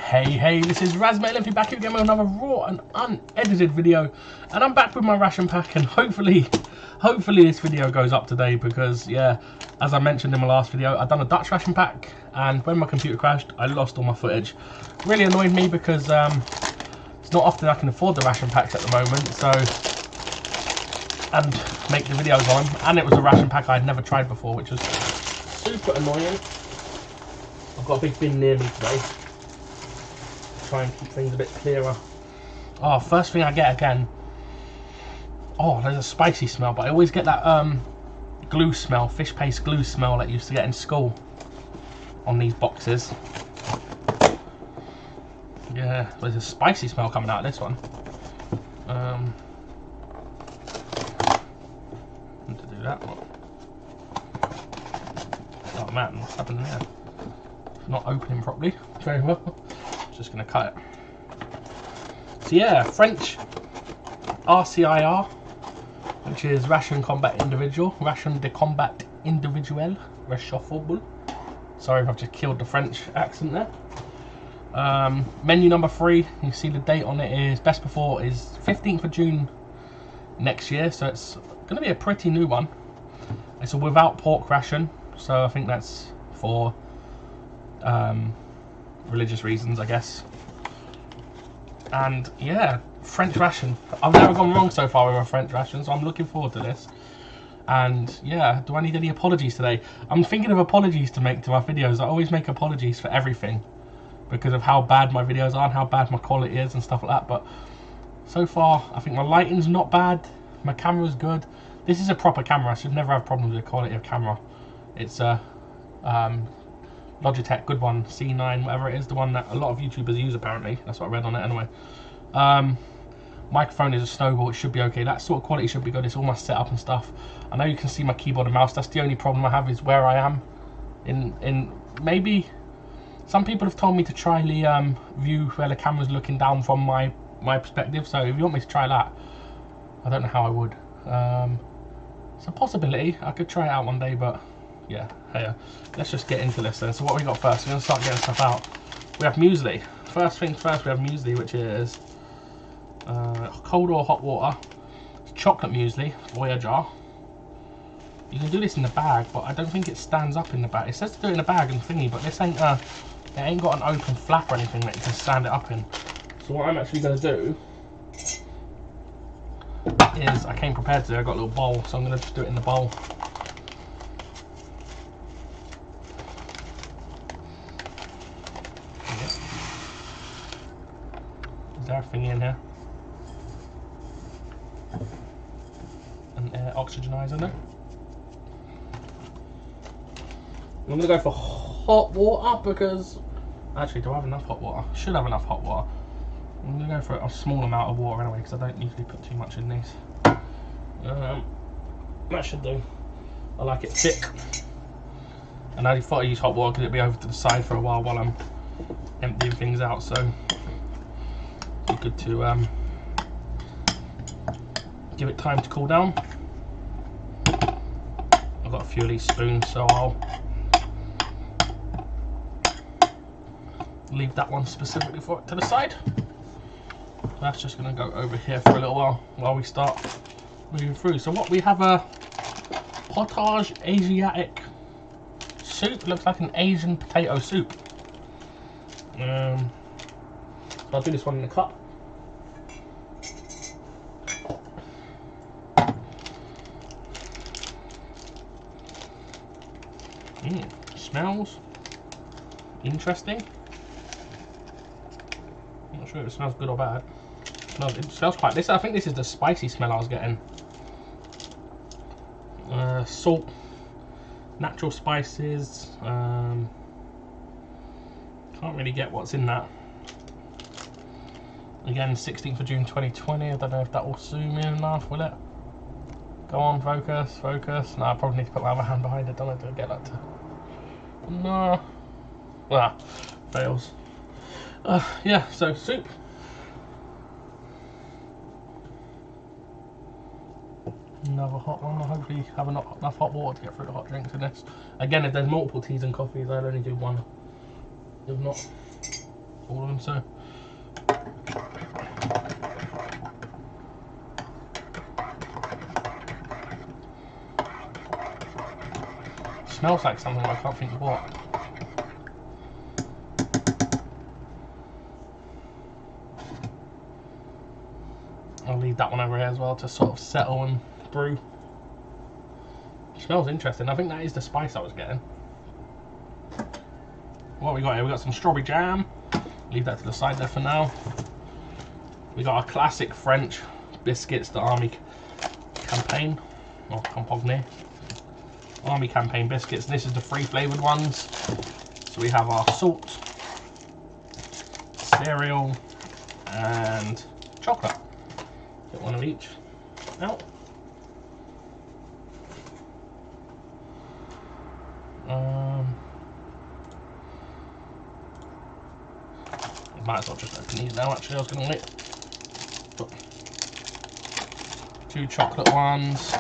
Hey, this is RaS-Metalinfy back again with another raw and unedited video, and I'm back with my ration pack, and hopefully this video goes up today because, yeah, as I mentioned in my last video, I've done a Dutch ration pack, and when my computer crashed, I lost all my footage. Really annoyed me because it's not often I can afford the ration packs at the moment, so, and make the videos on them, and it was a ration pack I'd never tried before, which was super annoying. I've got a big bin near me today. Try and keep things a bit clearer. Oh, first thing I get again. Oh, there's a spicy smell, but I always get that glue smell, fish paste glue smell that I used to get in school on these boxes. Yeah, there's a spicy smell coming out of this one. Need to do that one. Oh man, what's happening there? It's not opening properly. Very well. Just going to cut it. So yeah, French RCIR, which is Ration Combat Individual, Ration de Combat Individuel, Reshuffleable. Sorry if I've just killed the French accent there. Menu number 3, you see the date on it is best before is 15th of June next year, so it's going to be a pretty new one. It's a without pork ration, so I think that's for religious reasons, I guess. And yeah, French ration. I've never gone wrong so far with a French ration, so I'm looking forward to this. And yeah, do I need any apologies today? I'm thinking of apologies to make to my videos. I always make apologies for everything because of how bad my videos are and how bad my quality is and stuff like that. But so far, I think my lighting's not bad. My camera's good. This is a proper camera. I should never have problems with the quality of camera. It's a Logitech good one, C9, whatever it is, the one that a lot of YouTubers use apparently. That's what I read on it anyway. Microphone is a snowball, it should be okay. That sort of quality should be good. It's all my setup and stuff. I know you can see my keyboard and mouse. That's the only problem I have is where I am. In maybe some people have told me to try the view where the camera's looking down from my perspective. So if you want me to try that, I don't know how I would. It's a possibility. I could try it out one day, but yeah, hey, let's just get into this then. So what we got first? We're going to start getting stuff out. We have muesli. First things first, we have muesli, which is cold or hot water. It's chocolate muesli, Voyager. You can do this in the bag, but I don't think it stands up in the bag. It says to do it in a bag and thingy, but this ain't it ain't got an open flap or anything that you can stand it up in. So what I'm actually going to do is, I came prepared today. I got a little bowl, so I'm going to just do it in the bowl. Is there a thingy in here? An air oxygenizer there. I'm going to go for hot water because, actually, do I have enough hot water? I should have enough hot water. I'm going to go for a small amount of water anyway because I don't usually put too much in these. That should do. I like it thick. And I thought I'd use hot water because it'll be over to the side for a while I'm emptying things out, so it's good to give it time to cool down. I've got a few of these spoons, so I'll leave that one specifically for it to the side. That's just going to go over here for a little while we start moving through. So what we have, a potage Asiatic soup. It looks like an Asian potato soup. So I'll do this one in a cup. Smells interesting. I'm not sure if it smells good or bad. It smells quite. I think this is the spicy smell I was getting. Salt, natural spices. Can't really get what's in that. Again, 16th of June 2020. I don't know if that will zoom in enough, will it? Go on, focus, focus. No, I probably need to put my other hand behind it. Don't know if I get that to. No. Ah, fails. Yeah, so soup. Another hot one. I hopefully have enough hot water to get through the hot drinks in this. Again, if there's multiple teas and coffees, I'll only do one. If not, all of them. So smells like something, I can't think of what. I'll leave that one over here as well to sort of settle and brew. Smells interesting. I think that is the spice I was getting. What we got here? We got some strawberry jam. Leave that to the side there for now. We got our classic French biscuits, the Army Campagne or Campagne. Army Campaign biscuits. This is the free flavoured ones. So we have our salt, cereal, and chocolate. Get one of each out. Might as well just open these now. Actually, I was going to wait. But 2 chocolate ones.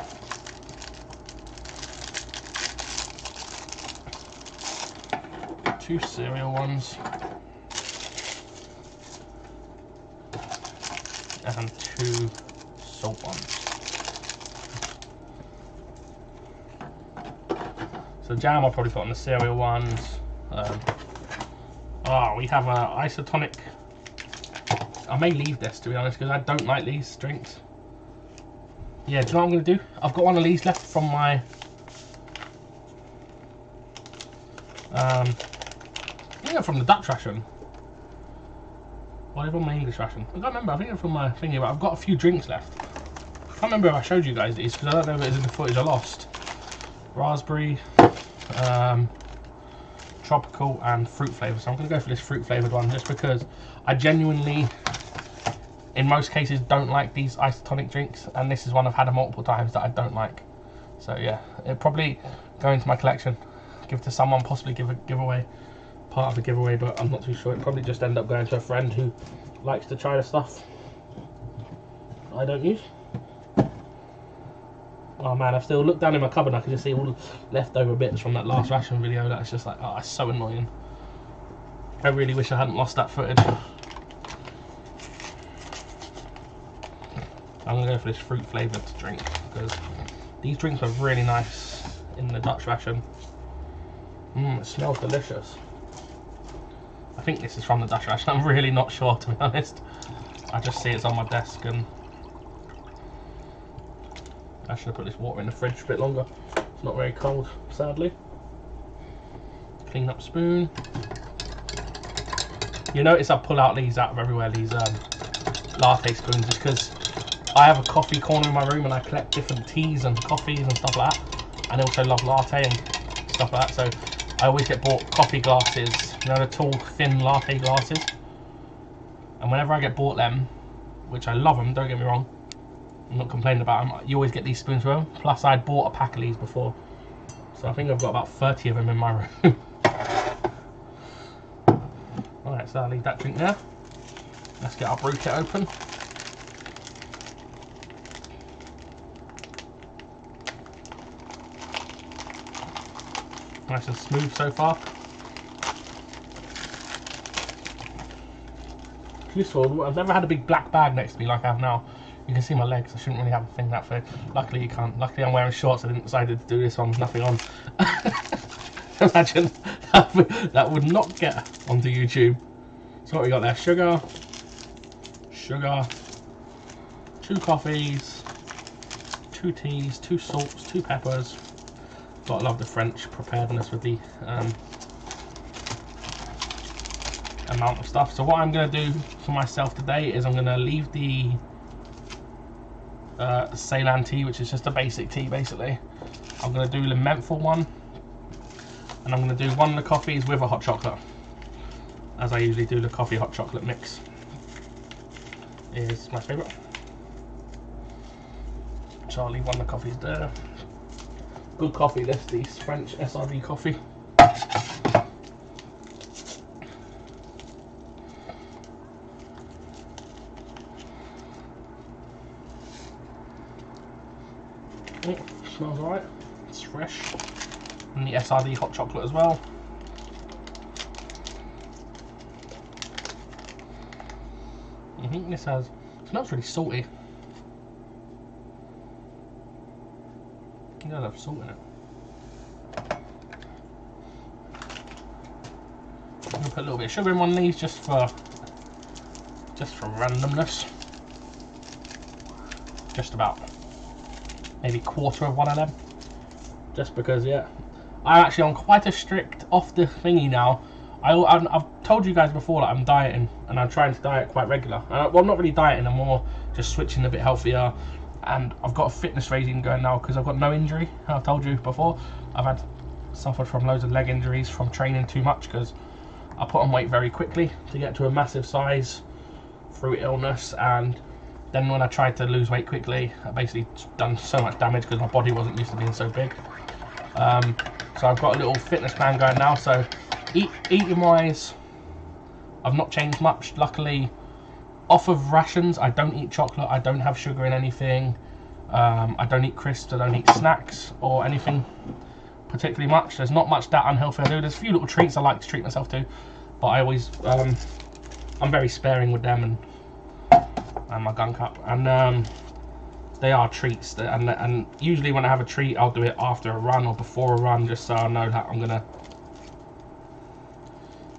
Two cereal ones. And 2 salt ones. So jam I'll probably put on the cereal ones. We have a isotonic. I may leave this, to be honest, because I don't like these drinks. Yeah, do you know what I'm going to do? I've got one of these left from my from the Dutch ration. Or from my English ration. I can't remember. I think it's from my thingy, but I've got a few drinks left. I can't remember if I showed you guys these because I don't know if it is in the footage I lost. Raspberry, tropical, and fruit flavour. So I'm going to go for this fruit flavoured one just because I genuinely, in most cases, don't like these isotonic drinks, and this is one I've had multiple times that I don't like. So yeah, it'll probably go into my collection, give to someone, possibly give a giveaway, part of a giveaway, but I'm not too sure. It'll probably just end up going to a friend who likes to try the stuff I don't use. Oh man, I've still looked down in my cupboard and I can just see all the leftover bits from that last ration video. That's just like, oh, it's so annoying. I really wish I hadn't lost that footage. I'm gonna go for this fruit flavoured drink because these drinks are really nice in the Dutch ration. It smells delicious. I think this is from the Dutch ration. I'm really not sure, to be honest. I just see it's on my desk and I should have put this water in the fridge a bit longer. It's not very cold, sadly. Clean up spoon. You notice I pull out these out of everywhere, these latte spoons, just because I have a coffee corner in my room and I collect different teas and coffees and stuff like that. And I also love latte and stuff like that, so I always get bought coffee glasses, you know, the tall, thin latte glasses. And whenever I get bought them, which I love them, don't get me wrong, I'm not complaining about them, you always get these spoons for them. Plus I'd bought a pack of these before, so I think I've got about 30 of them in my room. Alright, so I'll leave that drink there. Let's get our brew kit open. Nice and smooth so far. Useful. I've never had a big black bag next to me like I have now. You can see my legs. I shouldn't really have a thing that way. Luckily you can't. Luckily I'm wearing shorts. I didn't decide to do this one with nothing on. Imagine that would not get onto YouTube. So what we got there? Sugar, 2 coffees, 2 teas, 2 salts, 2 peppers. Gotta love the French preparedness with the amount of stuff. So what I'm going to do for myself today is I'm going to leave the Ceylon tea, which is just a basic tea basically. I'm going to do the menthol one, and I'm going to do one of the coffees with a hot chocolate, as I usually do. The coffee hot chocolate mix is my favourite, so I'll leave one of the coffees there. Good coffee this, these French SRV coffee. Oh, smells alright. It's fresh. And the SRD hot chocolate as well. I think this has, it smells really salty. It does have salt in it. I'm gonna put a little bit of sugar in one of these just for randomness. Just about maybe quarter of one of them. Just because, yeah, I'm actually on quite a strict off the thingy now. I've told you guys before that I'm dieting, and I'm trying to diet quite regular. Well, I'm not really dieting, I'm more just switching a bit healthier. And I've got a fitness regime going now because I've got no injury. I've told you before, I've suffered from loads of leg injuries from training too much because I put on weight very quickly to get to a massive size through illness, and then when I tried to lose weight quickly, I basically done so much damage because my body wasn't used to being so big. So I've got a little fitness plan going now. So eating wise, I've not changed much. Luckily, off of rations, I don't eat chocolate, I don't have sugar in anything, I don't eat crisps, I don't eat snacks or anything particularly much. There's not much that unhealthy I do. There's a few little treats I like to treat myself to, but I always, I'm very sparing with them and my gun cup, and they are treats, and usually when I have a treat I'll do it after a run or before a run, just so I know that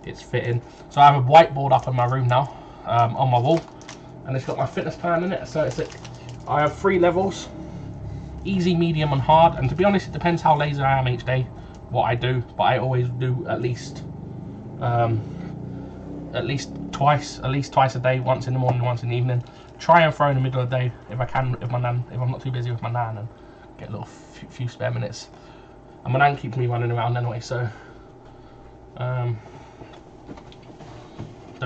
it's fitting. So I have a whiteboard up in my room now, on my wall, and it's got my fitness plan in it. So I have 3 levels: easy, medium and hard. And to be honest, it depends how lazy I am each day what I do, but I always do at least twice a day, once in the morning, once in the evening. Try and throw in the middle of the day if I can, if I'm not too busy with my nan, and get a little few spare minutes. And my nan keeps me running around anyway, so don't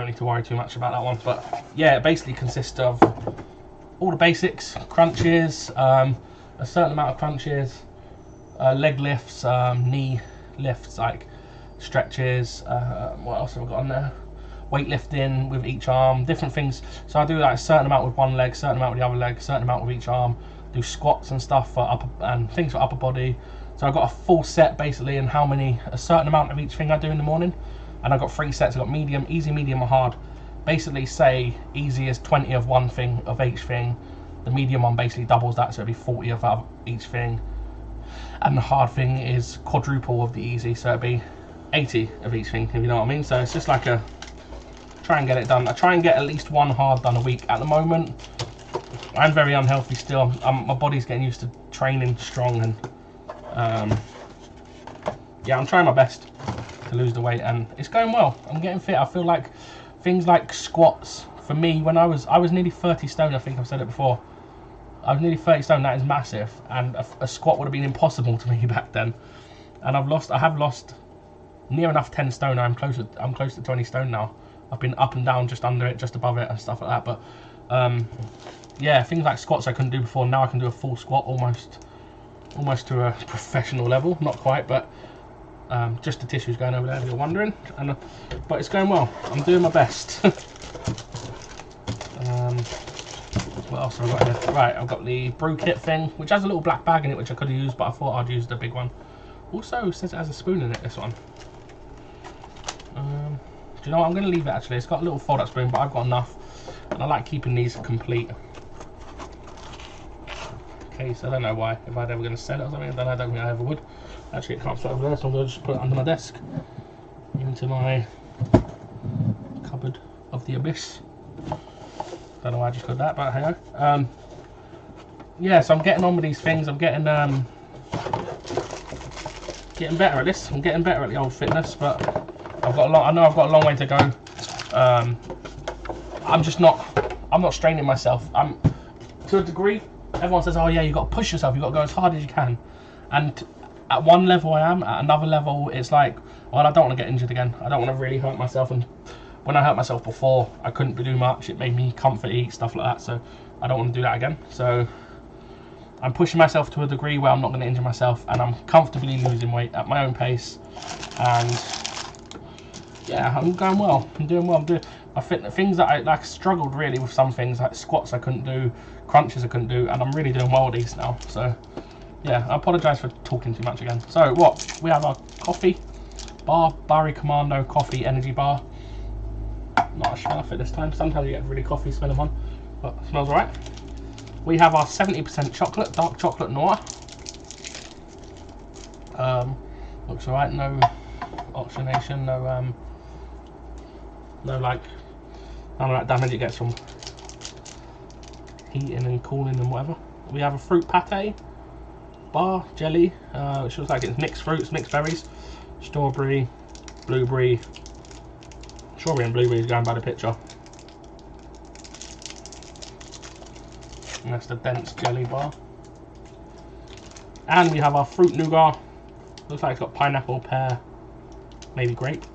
need to worry too much about that one. But yeah, it basically consists of all the basics: crunches, a certain amount of crunches, leg lifts, knee lifts, like stretches, what else have I got on there? Weightlifting with each arm, different things. So I do like a certain amount with one leg, certain amount with the other leg, certain amount with each arm. Do squats and stuff for upper, and things for upper body. So I've got a full set basically, and a certain amount of each thing I do in the morning. And I've got 3 sets. I've got medium, easy, medium or hard. Basically say easy is 20 of one thing, of each thing. The medium one basically doubles that, so it'll be 40 of each thing. And the hard thing is quadruple of the easy, so it'll be 80 of each thing, if you know what I mean. So it's just like a, try and get it done. I try and get at least 1 hard done a week. At the moment, I'm very unhealthy still. My body's getting used to training strong, and yeah, I'm trying my best to lose the weight, and it's going well. I'm getting fit. I feel like things like squats, for me, when I was nearly 30 stone, I think I've said it before. I was nearly 30 stone, that is massive, and a squat would have been impossible to me back then. And I have lost near enough 10 stone. I'm close to 20 stone now. I've been up and down, just under it, just above it, and stuff like that. But yeah, things like squats I couldn't do before. Now I can do a full squat almost to a professional level. Not quite, but just the tissues going over there if you're wondering. And but it's going well. I'm doing my best. What else have I got here? Right, I've got the brew kit thing, which has a little black bag in it, which I could have used, but I thought I'd use the big one. Also, it says it has a spoon in it, this one. Do you know what? I'm going to leave it actually. It's got a little fold-up spoon, but I've got enough, and I like keeping these complete. Okay, so I don't know why. If I'd ever going to sell it or something, then I don't think I ever would. Actually, it can't fit over there, so I'm going to just put it under my desk, into my cupboard of the abyss. Don't know why I just got that, but hey ho. Yeah, so I'm getting on with these things. I'm getting better at this. I'm getting better at the old fitness, but I know I've got a long way to go. I'm not straining myself. I'm, to a degree, everyone says, oh yeah, you've got to push yourself, you've got to go as hard as you can. And at one level I am, at another level it's like, well, I don't want to get injured again. I don't want to really hurt myself, and when I hurt myself before, I couldn't do much. It made me comfort eat, stuff like that, so I don't want to do that again. So I'm pushing myself to a degree where I'm not going to injure myself, and I'm comfortably losing weight at my own pace. And yeah, I'm going well. I'm doing well. I'm doing my fitness things that I struggled really with. Some things like squats I couldn't do, crunches I couldn't do, and I'm really doing well with these now. So yeah, I apologise for talking too much again. So what we have, our coffee bar, Barry Commando coffee energy bar. Not a smell off it this time. Sometimes you get really coffee smell them on, but it smells alright. We have our 70% chocolate, dark chocolate noir. Looks alright, no oxidation, no like none of that damage it gets from heating and cooling and whatever. We have a fruit pate bar jelly, which looks like it's mixed fruits, mixed berries, strawberry, blueberry. Strawberry and blueberry is going by the picture. And that's the dense jelly bar. And we have our fruit nougat. Looks like it's got pineapple, pear, maybe grape.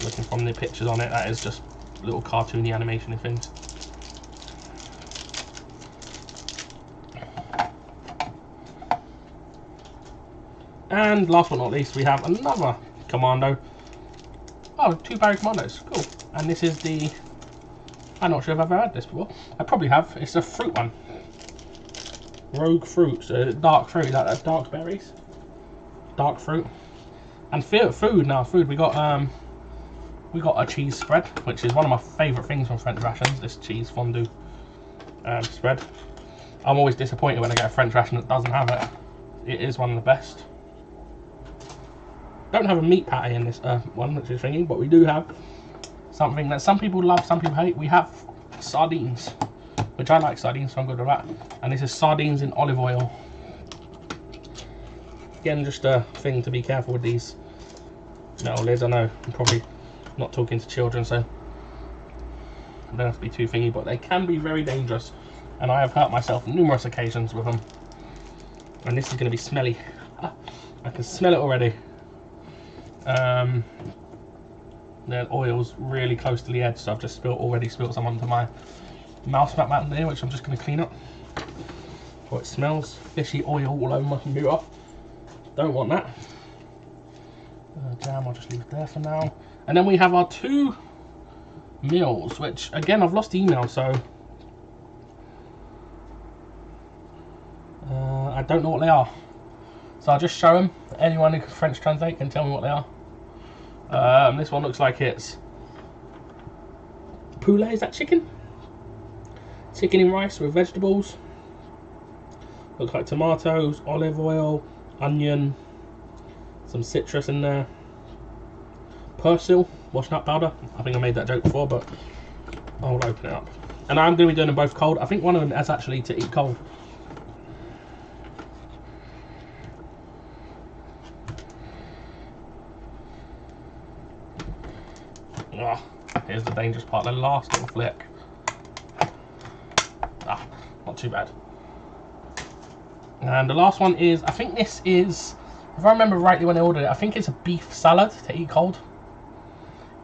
Looking from the pictures on it, that is just little cartoony animation and things. And last but not least, we have another Commando. Oh, 2 Barry Commandos, cool. And this is the, I'm not sure if I've ever had this before. I probably have. It's a fruit one. Rogue fruit, so dark fruit, like that dark berries. Dark fruit. And food now, we got a cheese spread, which is one of my favourite things from French rations, this cheese fondue spread. I'm always disappointed when I get a French ration that doesn't have it. It is one of the best. Don't have a meat patty in this one, which is thinking, but we do have something that some people love, some people hate. We have sardines, which I like sardines, so I'm good with that. And this is sardines in olive oil. Again, just a thing to be careful with these metal lids. I know I'm probably not talking to children, so I don't have to be too thingy, but they can be very dangerous. And I have hurt myself on numerous occasions with them. And this is going to be smelly. I can smell it already. The oil's really close to the edge, so I've just already spilled some onto my mouse mat there, which I'm just going to clean up. Oh, it smells fishy oil all over my computer. Don't want that. Jam, I'll just leave it there for now. And then we have our 2 meals, which again I've lost the email, so I don't know what they are. So I'll just show them. Anyone who can French translate can tell me what they are. This one looks like it's poulet, is that chicken? Chicken in rice with vegetables. Looks like tomatoes, olive oil, onion, some citrus in there. Persil, washed nut powder. I think I made that joke before, but I'll open it up. And I'm going to be doing them both cold. I think one of them is actually to eat cold. Ah, here's the dangerous part, the last little flick. Ah, not too bad. And the last one is, I think this is, if I remember rightly when I ordered it, I think it's a beef salad to eat cold.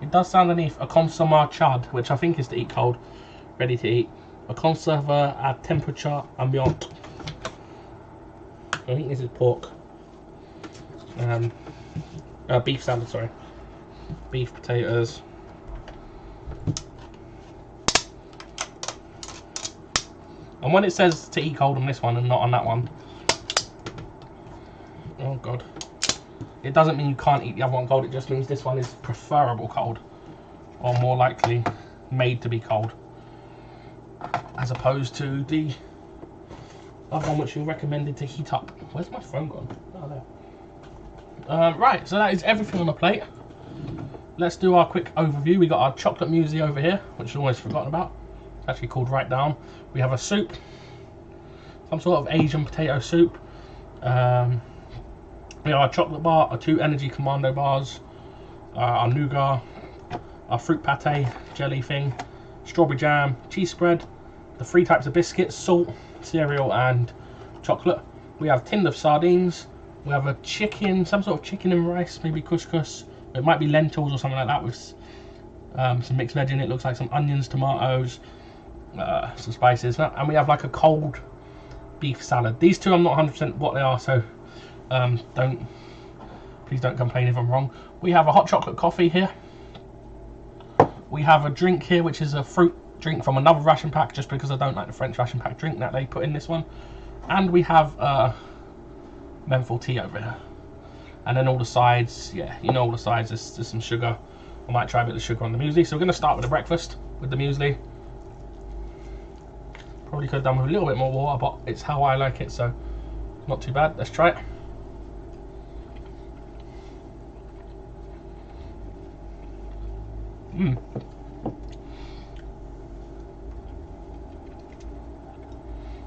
It does say underneath a consommé chaude, which I think is to eat cold, ready to eat. A conserve à temperature ambiante. I think this is pork. Beef salad, sorry. Beef, potatoes. And when it says to eat cold on this one and not on that one, oh god, it doesn't mean you can't eat the other one cold, it just means this one is preferable cold, or more likely made to be cold, as opposed to the other one which you recommended to heat up. Where's my phone gone? Oh, there. Right, so that is everything on the plate. Let's do our quick overview. We got our chocolate muesli over here, which I've always forgotten about. It's actually called Right Down. We have a soup, some sort of Asian potato soup. We have our chocolate bar, our 2 energy commando bars, our nougat, our fruit pate jelly thing, strawberry jam, cheese spread, the 3 types of biscuits, salt, cereal and chocolate. We have tin of sardines. We have a chicken, some sort of chicken and rice, maybe couscous. It might be lentils or something like that with some mixed veg in it. Looks like some onions, tomatoes, some spices. And we have like a cold beef salad. These 2 I'm not 100% what they are, so please don't complain if I'm wrong. We have a hot chocolate coffee here. We have a drink here, which is a fruit drink from another ration pack, just because I don't like the French ration pack drink that they put in this one. And we have menthol tea over here. And then all the sides, yeah, you know all the sides, there's some sugar, I might try a bit of sugar on the muesli. So we're going to start with the breakfast with the muesli. Probably could have done with a little bit more water, but it's how I like it, so not too bad. Let's try it.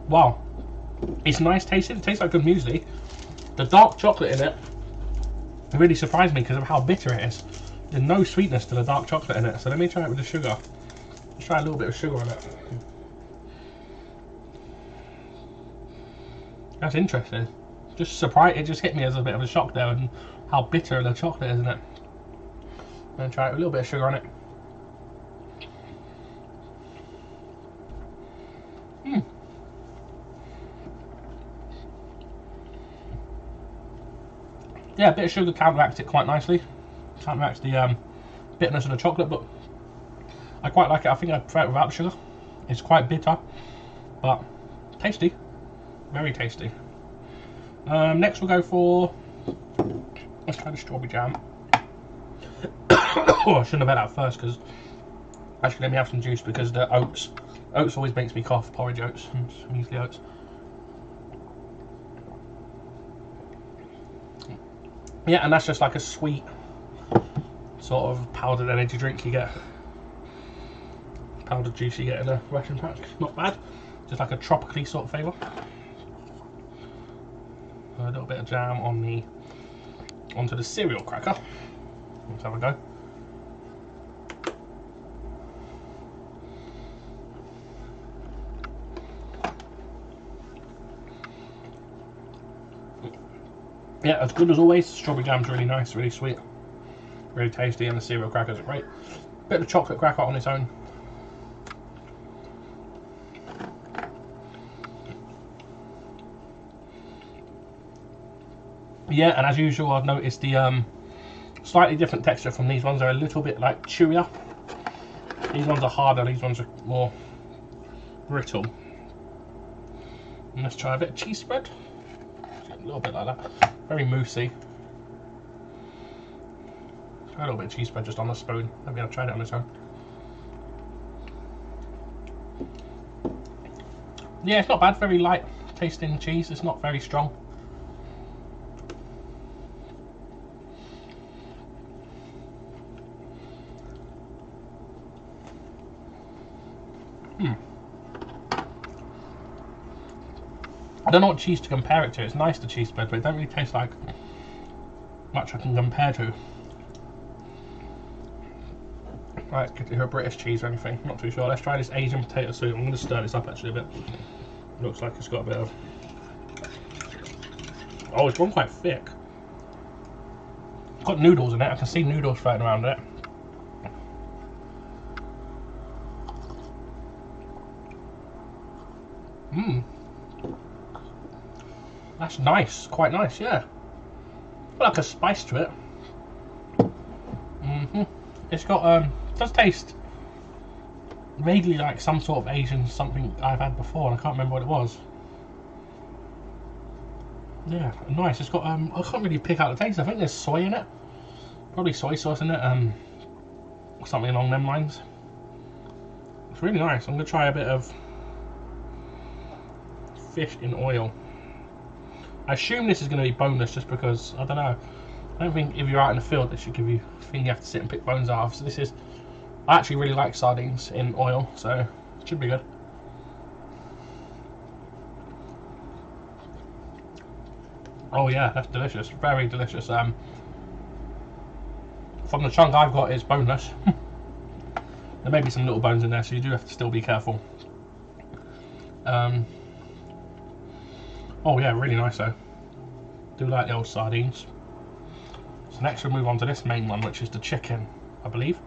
Wow, it's nice tasting. It tastes like good muesli. The dark chocolate in it really surprised me because of how bitter it is. There's no sweetness to the dark chocolate in it. So let me try it with the sugar. Let's try a little bit of sugar on it. That's interesting. Just surprised. It just hit me as a bit of a shock there, and how bitter the chocolate is in it. I'm gonna try it with a little bit of sugar on it. Yeah, a bit of sugar counteracts it quite nicely. Counteracts the bitterness of the chocolate, but I quite like it. I think I prefer it without the sugar. It's quite bitter, but tasty. Very tasty. Next we'll go for, let's try the strawberry jam. Oh, I shouldn't have had that first, because actually let me have some juice, because the oats always makes me cough. Porridge oats and muesli oats. Yeah, and that's just like a sweet sort of powdered energy drink you get. Powdered juice you get in a Ration pack. Not bad. Just like a tropically sort of flavour. A little bit of jam on onto the cereal cracker. Let's have a go. Yeah, as good as always. Strawberry jam's really nice, really sweet, really tasty, and the cereal crackers are great. Bit of chocolate cracker on its own. Yeah, and as usual, I've noticed the slightly different texture from these ones. They're a little bit like chewier. These ones are harder. These ones are more brittle. And let's try a bit of cheese spread. A little bit like that. Very moussey. Try a little bit of cheese spread just on a spoon. Maybe I'll try it on its own. Yeah, it's not bad. Very light tasting cheese. It's not very strong. I don't know what cheese to compare it to. It's nice, the cheese spread, but it don't really taste like much I can compare to. Right, could do a British cheese or anything. Not too sure. Let's try this Asian potato soup. I'm going to stir this up actually a bit. Looks like it's got a bit of... Oh, it's gone quite thick. It's got noodles in it. I can see noodles floating around it. That's nice, quite nice, yeah. Got like a spice to it. It's got it does taste vaguely like some sort of Asian something I've had before, and I can't remember what it was. Yeah, nice. It's got I can't really pick out the taste. I think there's soy in it, probably soy sauce in it, something along them lines. It's really nice. I'm gonna try a bit of fish in oil. I assume this is going to be boneless just because, I don't know, I don't think if you're out in the field they should give you a thing you have to sit and pick bones out of. So this is, I actually really like sardines in oil, so it should be good. Oh yeah, that's delicious, very delicious. From the chunk I've got, it's boneless. There may be some little bones in there, so you do have to still be careful. Oh yeah, really nice though. Do like the old sardines. So next we'll move on to this main one, which is the chicken, I believe.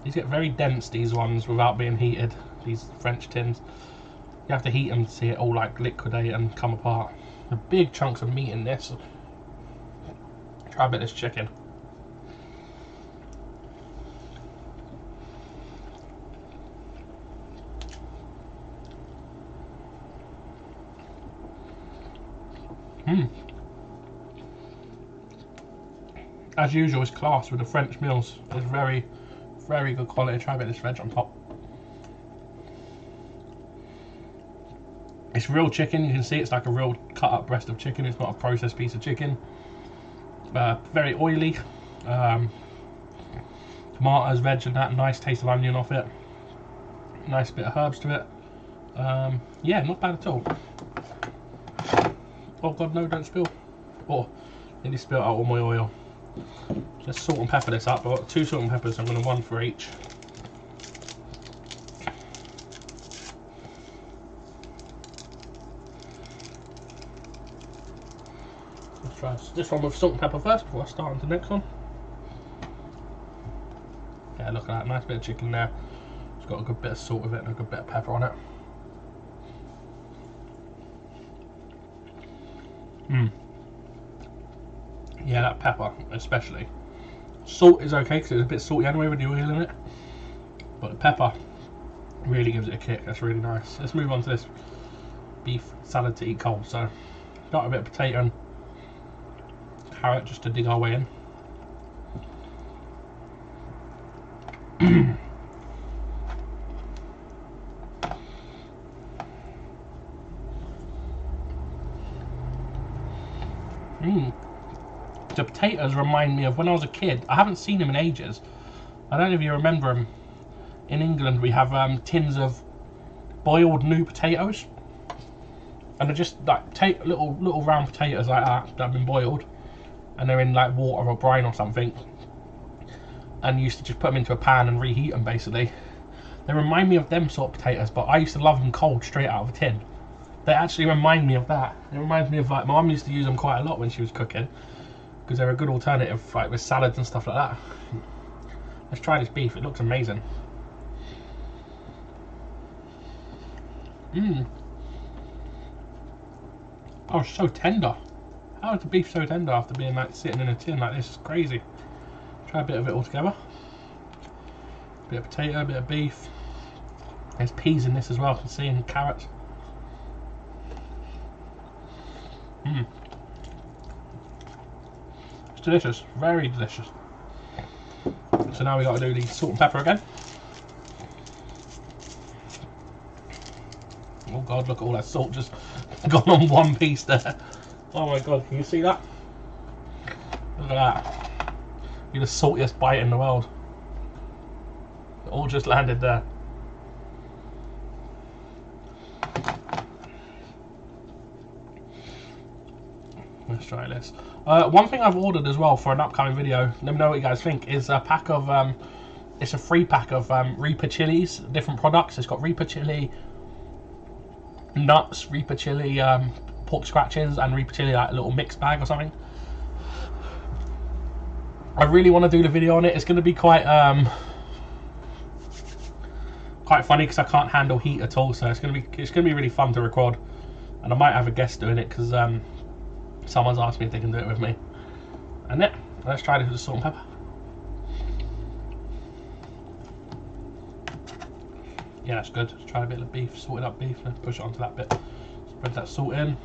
These get very dense, these ones, without being heated, these French tins. You have to heat them to see it all like liquidate and come apart. The big chunks of meat in this. Try a bit of this chicken. as usual, it's class with the French meals. It's very, very good quality. Try a bit of this veg on top. It's real chicken. You can see it's like a real cut up breast of chicken. It's not a processed piece of chicken. Very oily. Tomatoes, veg and that. Nice taste of onion off it. Nice bit of herbs to it. Yeah, not bad at all. Oh god, no, don't spill. Oh, nearly spilled out all my oil. Just salt and pepper this up. I've got 2 salt and peppers. I'm going to 1 for each. Let's try this one with salt and pepper first before I start on the next one. Yeah, look at that. Nice bit of chicken there. It's got a good bit of salt with it and a good bit of pepper on it. Yeah, that pepper especially. Salt is okay because it's a bit salty anyway with the oil in it, but the pepper really gives it a kick. That's really nice. Let's move on to this beef salad to eat cold. So got a bit of potato and carrot just to dig our way in. The potatoes remind me of when I was a kid. I haven't seen them in ages. I don't know if you remember them. In England we have tins of boiled new potatoes, and they're just like little round potatoes like that have been boiled, and they're in like water or brine or something, and you used to just put them into a pan and reheat them basically. They remind me of them sort of potatoes, but I used to love them cold straight out of a tin. They actually remind me of that. It reminds me of like my mum used to use them quite a lot when she was cooking, because they're a good alternative like with salads and stuff like that. Let's try this beef. It looks amazing. Oh, it's so tender. How is the beef so tender after being like sitting in a tin like this? It's crazy. Try a bit of it all together. A bit of potato, a bit of beef. There's peas in this as well, I can see, and carrots. It's delicious, very delicious. So now we got to do the salt and pepper again. Oh god, look at all that salt just gone on one piece there. Oh my god, can you see that? Look at that. You're the saltiest bite in the world. It all just landed there. Let's try this. One thing I've ordered as well for an upcoming video, let me know what you guys think, is a pack of, it's a free pack of Reaper chilies, different products. It's got Reaper chili nuts, Reaper chili pork scratches, and Reaper chili like a little mix bag or something. I really want to do the video on it. It's going to be quite funny because I can't handle heat at all, so it's going to be really fun to record, and I might have a guest doing it because someone's asked me if they can do it with me. And yeah, let's try this with the salt and pepper. Yeah, that's good. Let's try a bit of beef, salted up beef, and push it onto that bit. Spread that salt in.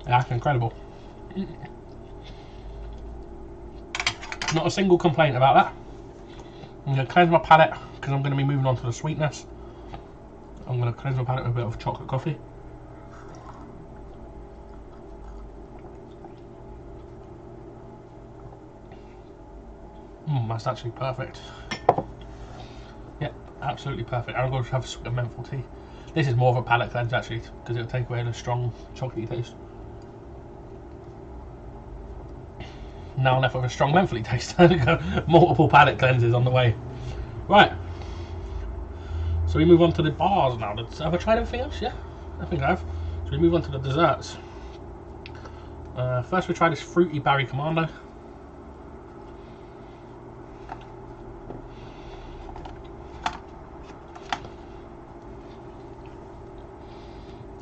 Yeah, that's incredible. Not a single complaint about that. I'm going to cleanse my palate because I'm going to be moving on to the sweetness. I'm going to cleanse my palate with a bit of chocolate coffee. That's actually perfect. Yeah, absolutely perfect. I'm going to have a menthol tea. This is more of a palate cleanse actually, because it'll take away the strong chocolatey taste. Now left with a strong mentholy taste. Multiple palate cleanses on the way. Right. So we move on to the bars now. Have I tried everything else? Yeah, I think I have. So we move on to the desserts. First we try this fruity berry commando.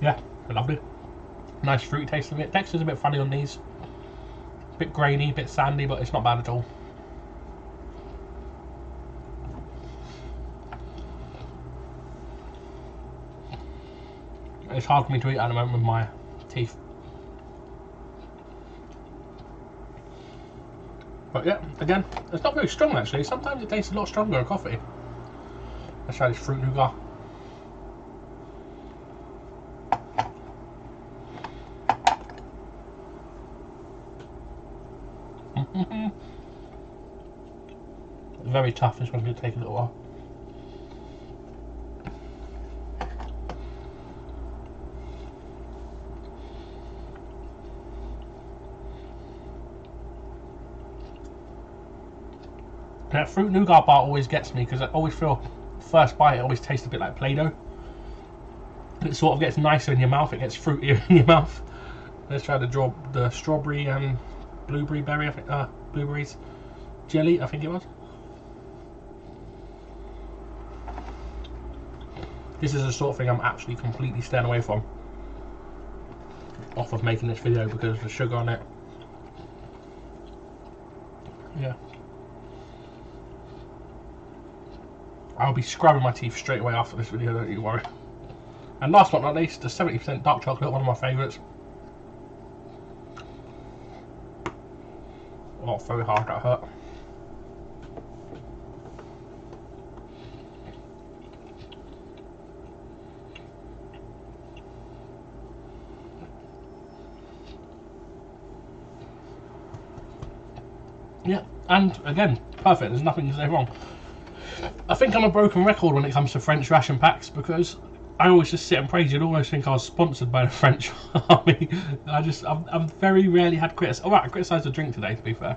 Yeah, lovely. Nice fruity taste of it. Texture's a bit funny on these. A bit grainy, a bit sandy, but it's not bad at all. It's hard for me to eat at the moment with my teeth. But yeah, again, it's not very strong actually. Sometimes it tastes a lot stronger in coffee. Let's try this fruit nougat. Very tough. This one's going to take a little while. That fruit nougat bar always gets me because I always feel first bite it always tastes a bit like Play-Doh. It sort of gets nicer in your mouth. It gets fruitier in your mouth. Let's try to draw the strawberry and blueberry berry. I think blueberries jelly. I think it was. This is the sort of thing I'm actually completely staying away from off of making this video because of the sugar on it. Yeah. I'll be scrubbing my teeth straight away after this video, don't you worry. And last but not least, the 70% dark chocolate, one of my favourites. Oh, very hard, that hurt. Yeah, and again, perfect, there's nothing to say wrong. I think I'm a broken record when it comes to French ration packs because I always just sit and praise. You'd always think I was sponsored by the French army. I've very rarely had criticism. Alright, I criticised the drink today, to be fair,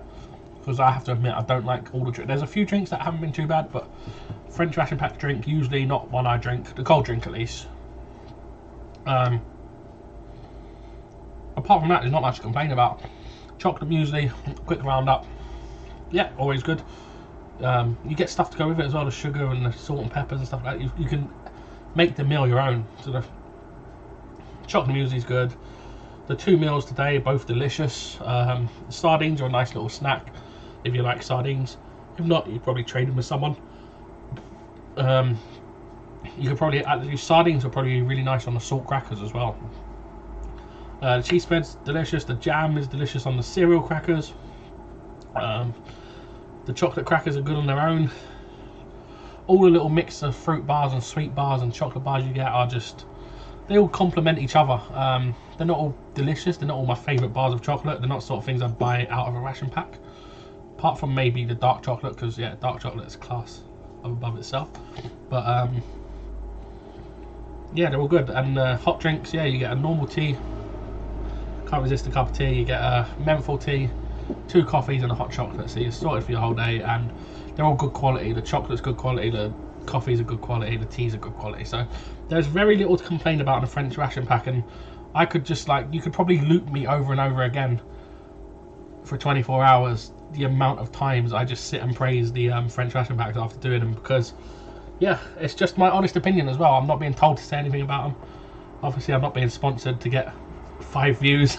because I have to admit I don't like all the drinks. There's a few drinks that haven't been too bad, but French ration pack drink, usually not one I drink, the cold drink at least. Apart from that, there's not much to complain about. Chocolate muesli, quick roundup. Yeah, always good. You get stuff to go with it as well, the sugar and the salt and peppers and stuff like that. You can make the meal your own. So the chocolate muesli is good. The two meals today are both delicious. Sardines are a nice little snack if you like sardines. If not, you'd probably trade them with someone. You could probably actually, sardines are probably really nice on the salt crackers as well. The cheese spread's delicious. The jam is delicious on the cereal crackers. The chocolate crackers are good on their own. All the little mix of fruit bars and sweet bars and chocolate bars you get are just, they all complement each other. They're not all delicious. They're not all my favourite bars of chocolate. They're not sort of things I'd buy out of a ration pack. Apart from maybe the dark chocolate, because yeah, dark chocolate is class above itself. But yeah, they're all good. And hot drinks, yeah, you get a normal tea. Can't resist a cup of tea. You get a menthol tea, 2 coffees and a hot chocolate, so you're sorted for your whole day, and they're all good quality. The chocolate's good quality, the coffees are good quality, the teas are good quality, so there's very little to complain about in a French ration pack. And I could just, like, you could probably loop me over and over again for 24 hours the amount of times I just sit and praise the French ration packs after doing them, because yeah, it's just my honest opinion as well. I'm not being told to say anything about them. Obviously I'm not being sponsored to get 5 views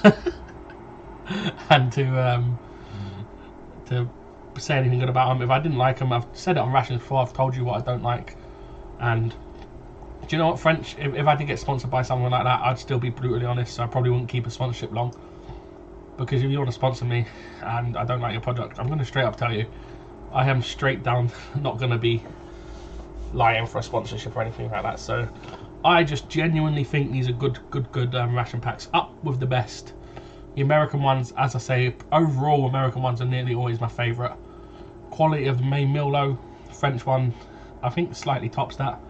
and to say anything good about them. If I didn't like them, I've said it on Rations before, I've told you what I don't like. And do you know what, French, if I did get sponsored by someone like that, I'd still be brutally honest. So I probably wouldn't keep a sponsorship long, because if you want to sponsor me and I don't like your product, I'm going to straight up tell you, I am straight down not going to be lying for a sponsorship or anything like that. So I just genuinely think these are good ration packs, up with the best. The American ones, as I say, overall American ones are nearly always my favourite. Quality of the main meal low. French one, I think, slightly tops that.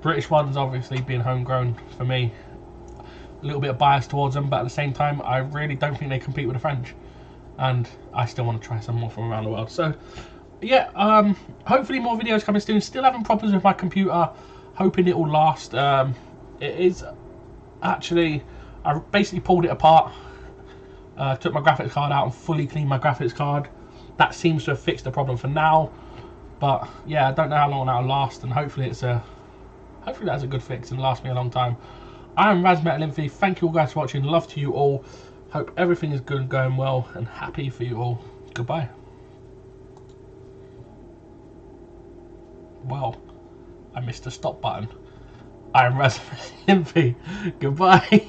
British ones, obviously, being homegrown for me, a little bit of bias towards them, but at the same time, I really don't think they compete with the French, and I still want to try some more from around the world. So yeah, hopefully more videos coming soon. Still having problems with my computer, hoping it will last. It is actually, I basically pulled it apart, took my graphics card out and fully cleaned my graphics card. That seems to have fixed the problem for now, but yeah, I don't know how long that'll last, and hopefully that's a good fix and last me a long time. I am RaS-Metalinfy. Thank you all guys for watching. Love to you all. Hope everything is good and going well, and happy for you all. Goodbye. Well, I missed the stop button. I am RaS-Metalinfy. Goodbye.